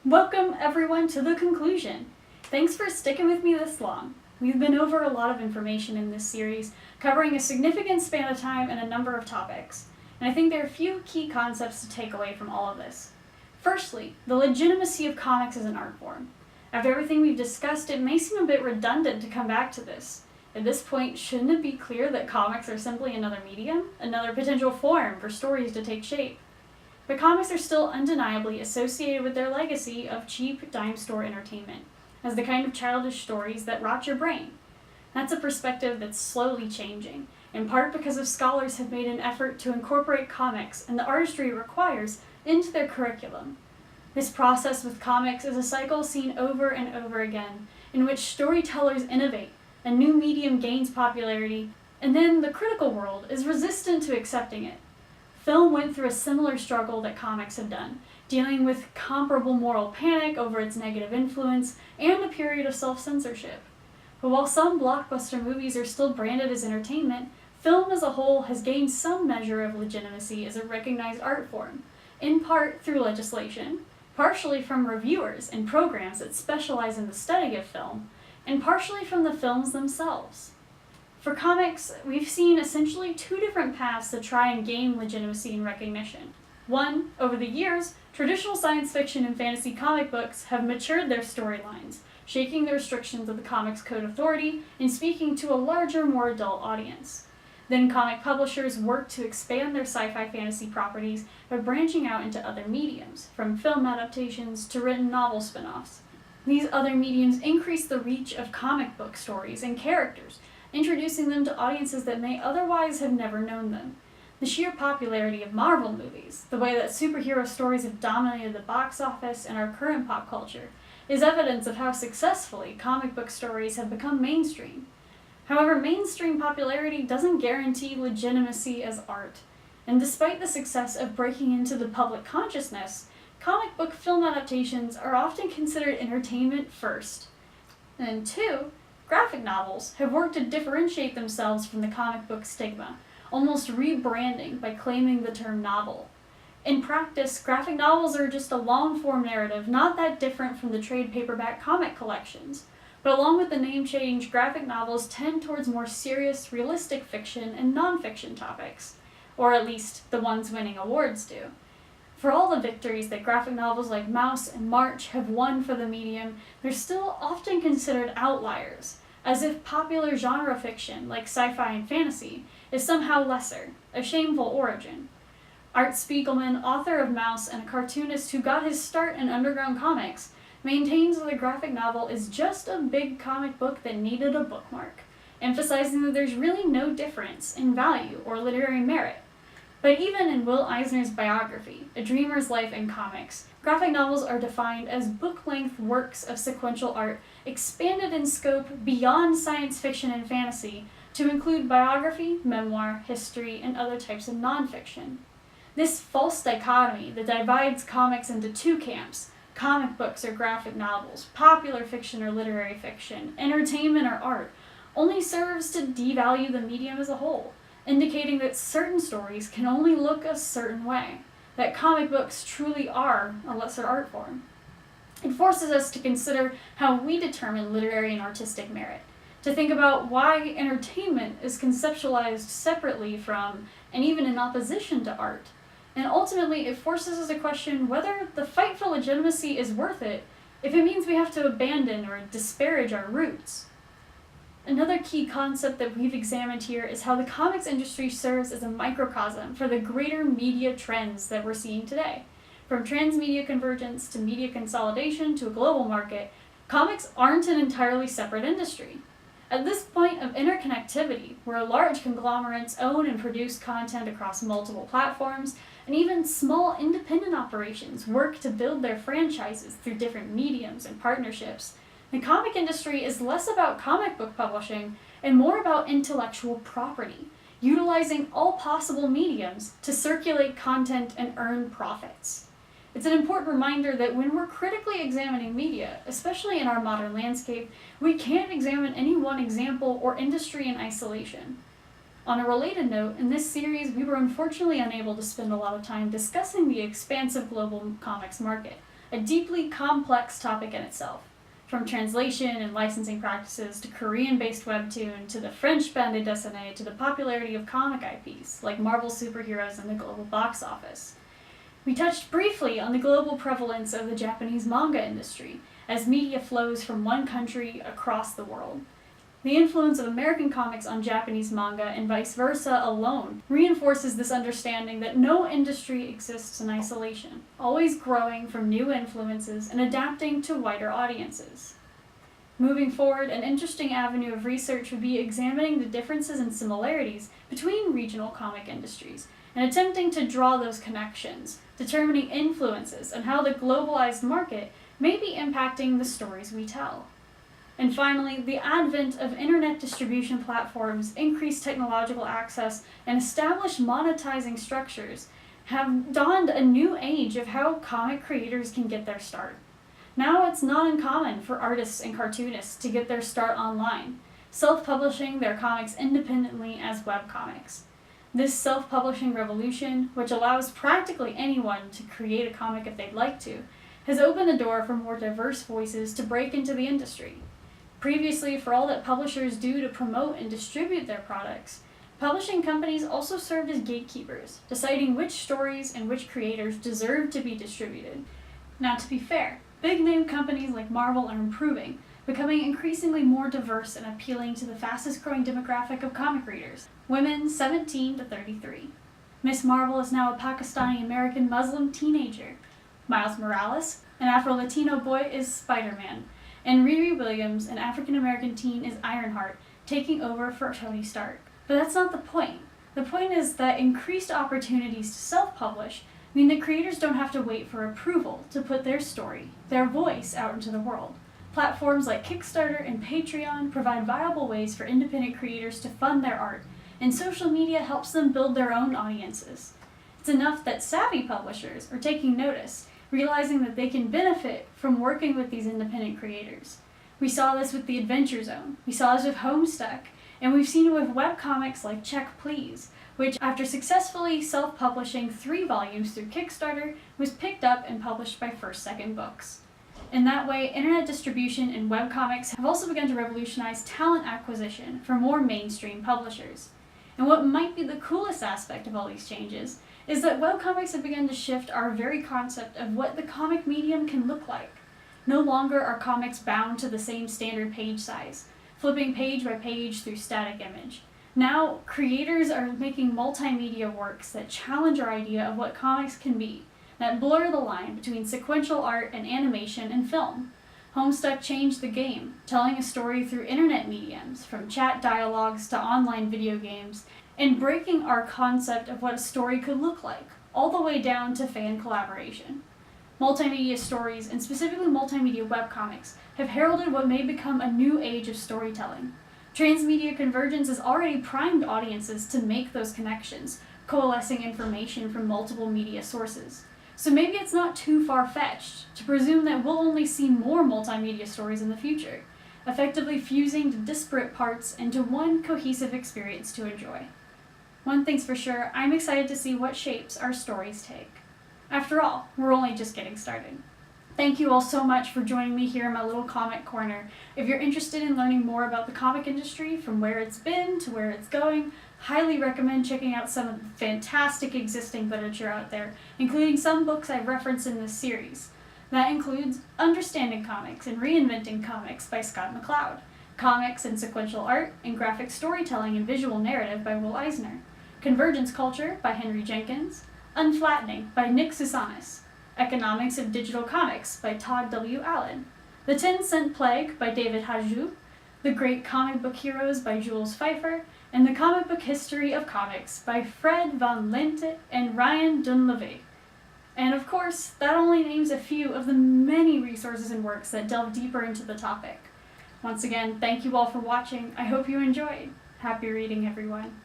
Welcome everyone to the conclusion. Thanks for sticking with me this long. We've been over a lot of information in this series, covering a significant span of time and a number of topics, and I think there are a few key concepts to take away from all of this. Firstly, the legitimacy of comics as an art form. After everything we've discussed, it may seem a bit redundant to come back to this. At this point, shouldn't it be clear that comics are simply another medium, another potential form for stories to take shape? But comics are still undeniably associated with their legacy of cheap dime store entertainment, as the kind of childish stories that rot your brain. That's a perspective that's slowly changing, in part because of scholars have made an effort to incorporate comics and the artistry it requires into their curriculum. This process with comics is a cycle seen over and over again, in which storytellers innovate, a new medium gains popularity, and then the critical world is resistant to accepting it. Film went through a similar struggle that comics have done, dealing with comparable moral panic over its negative influence and a period of self-censorship. But while some blockbuster movies are still branded as entertainment, film as a whole has gained some measure of legitimacy as a recognized art form, in part through legislation, partially from reviewers and programs that specialize in the study of film, and partially from the films themselves. For comics, we've seen essentially two different paths to try and gain legitimacy and recognition. One, over the years, traditional science fiction and fantasy comic books have matured their storylines, shaking the restrictions of the Comics Code Authority and speaking to a larger, more adult audience. Then comic publishers worked to expand their sci-fi fantasy properties by branching out into other mediums, from film adaptations to written novel spin-offs. These other mediums increase the reach of comic book stories and characters, introducing them to audiences that may otherwise have never known them. The sheer popularity of Marvel movies, the way that superhero stories have dominated the box office and our current pop culture, is evidence of how successfully comic book stories have become mainstream. However, mainstream popularity doesn't guarantee legitimacy as art, and despite the success of breaking into the public consciousness, comic book film adaptations are often considered entertainment first. And two, graphic novels have worked to differentiate themselves from the comic book stigma, almost rebranding by claiming the term novel. In practice, graphic novels are just a long-form narrative not that different from the trade paperback comic collections. But along with the name change, graphic novels tend towards more serious, realistic fiction and non-fiction topics, or at least the ones winning awards do. For all the victories that graphic novels like Maus and March have won for the medium, they're still often considered outliers, as if popular genre fiction, like sci-fi and fantasy, is somehow lesser, a shameful origin. Art Spiegelman, author of Maus and a cartoonist who got his start in underground comics, maintains that a graphic novel is just a big comic book that needed a bookmark, emphasizing that there's really no difference in value or literary merit. But even in Will Eisner's biography, A Dreamer's Life in Comics, graphic novels are defined as book-length works of sequential art expanded in scope beyond science fiction and fantasy to include biography, memoir, history, and other types of nonfiction. This false dichotomy that divides comics into two camps, comic books or graphic novels, popular fiction or literary fiction, entertainment or art, only serves to devalue the medium as a whole, indicating that certain stories can only look a certain way, that comic books truly are a lesser art form. It forces us to consider how we determine literary and artistic merit, to think about why entertainment is conceptualized separately from, and even in opposition to art, and ultimately it forces us to question whether the fight for legitimacy is worth it if it means we have to abandon or disparage our roots. Another key concept that we've examined here is how the comics industry serves as a microcosm for the greater media trends that we're seeing today. From transmedia convergence to media consolidation to a global market, comics aren't an entirely separate industry. At this point of interconnectivity, where large conglomerates own and produce content across multiple platforms, and even small independent operations work to build their franchises through different mediums and partnerships, the comic industry is less about comic book publishing and more about intellectual property, utilizing all possible mediums to circulate content and earn profits. It's an important reminder that when we're critically examining media, especially in our modern landscape, we can't examine any one example or industry in isolation. On a related note, in this series, we were unfortunately unable to spend a lot of time discussing the expansive global comics market, a deeply complex topic in itself. From translation and licensing practices to Korean-based webtoon to the French bande dessinée to the popularity of comic IPs like Marvel superheroes in the global box office. We touched briefly on the global prevalence of the Japanese manga industry as media flows from one country across the world. The influence of American comics on Japanese manga and vice versa alone reinforces this understanding that no industry exists in isolation, always growing from new influences and adapting to wider audiences. Moving forward, an interesting avenue of research would be examining the differences and similarities between regional comic industries and attempting to draw those connections, determining influences and how the globalized market may be impacting the stories we tell. And finally, the advent of internet distribution platforms, increased technological access, and established monetizing structures have dawned a new age of how comic creators can get their start. Now it's not uncommon for artists and cartoonists to get their start online, self-publishing their comics independently as webcomics. This self-publishing revolution, which allows practically anyone to create a comic if they'd like to, has opened the door for more diverse voices to break into the industry. Previously, for all that publishers do to promote and distribute their products, publishing companies also served as gatekeepers, deciding which stories and which creators deserved to be distributed. Now, to be fair, big-name companies like Marvel are improving, becoming increasingly more diverse and appealing to the fastest-growing demographic of comic readers, women 17 to 33. Miss Marvel is now a Pakistani-American Muslim teenager. Miles Morales, an Afro-Latino boy, is Spider-Man. And Riri Williams, an African-American teen, is Ironheart, taking over for Tony Stark. But that's not the point. The point is that increased opportunities to self-publish mean that creators don't have to wait for approval to put their story, their voice, out into the world. Platforms like Kickstarter and Patreon provide viable ways for independent creators to fund their art, and social media helps them build their own audiences. It's enough that savvy publishers are taking notice, realizing that they can benefit from working with these independent creators. We saw this with The Adventure Zone, we saw this with Homestuck, and we've seen it with webcomics like Check Please, which, after successfully self-publishing 3 volumes through Kickstarter, was picked up and published by First Second Books. In that way, internet distribution and webcomics have also begun to revolutionize talent acquisition for more mainstream publishers. And what might be the coolest aspect of all these changes is that webcomics have begun to shift our very concept of what the comic medium can look like. No longer are comics bound to the same standard page size, flipping page by page through static image. Now, creators are making multimedia works that challenge our idea of what comics can be, that blur the line between sequential art and animation and film. Homestuck changed the game, telling a story through internet mediums, from chat dialogues to online video games, and breaking our concept of what a story could look like, all the way down to fan collaboration. Multimedia stories, and specifically multimedia webcomics, have heralded what may become a new age of storytelling. Transmedia convergence has already primed audiences to make those connections, coalescing information from multiple media sources. So maybe it's not too far-fetched to presume that we'll only see more multimedia stories in the future, effectively fusing the disparate parts into one cohesive experience to enjoy. One thing's for sure, I'm excited to see what shapes our stories take. After all, we're only just getting started. Thank you all so much for joining me here in my little comic corner. If you're interested in learning more about the comic industry, from where it's been to where it's going, highly recommend checking out some of the fantastic existing literature out there, including some books I've referenced in this series. That includes Understanding Comics and Reinventing Comics by Scott McCloud, Comics and Sequential Art and Graphic Storytelling and Visual Narrative by Will Eisner, Convergence Culture by Henry Jenkins, Unflattening by Nick Susanis, Economics of Digital Comics by Todd W. Allen, The 10-Cent Plague by David Hajdu, The Great Comic Book Heroes by Jules Pfeiffer, and The Comic Book History of Comics by Fred Van Lente and Ryan Dunleavy. And of course, that only names a few of the many resources and works that delve deeper into the topic. Once again, thank you all for watching. I hope you enjoyed. Happy reading, everyone.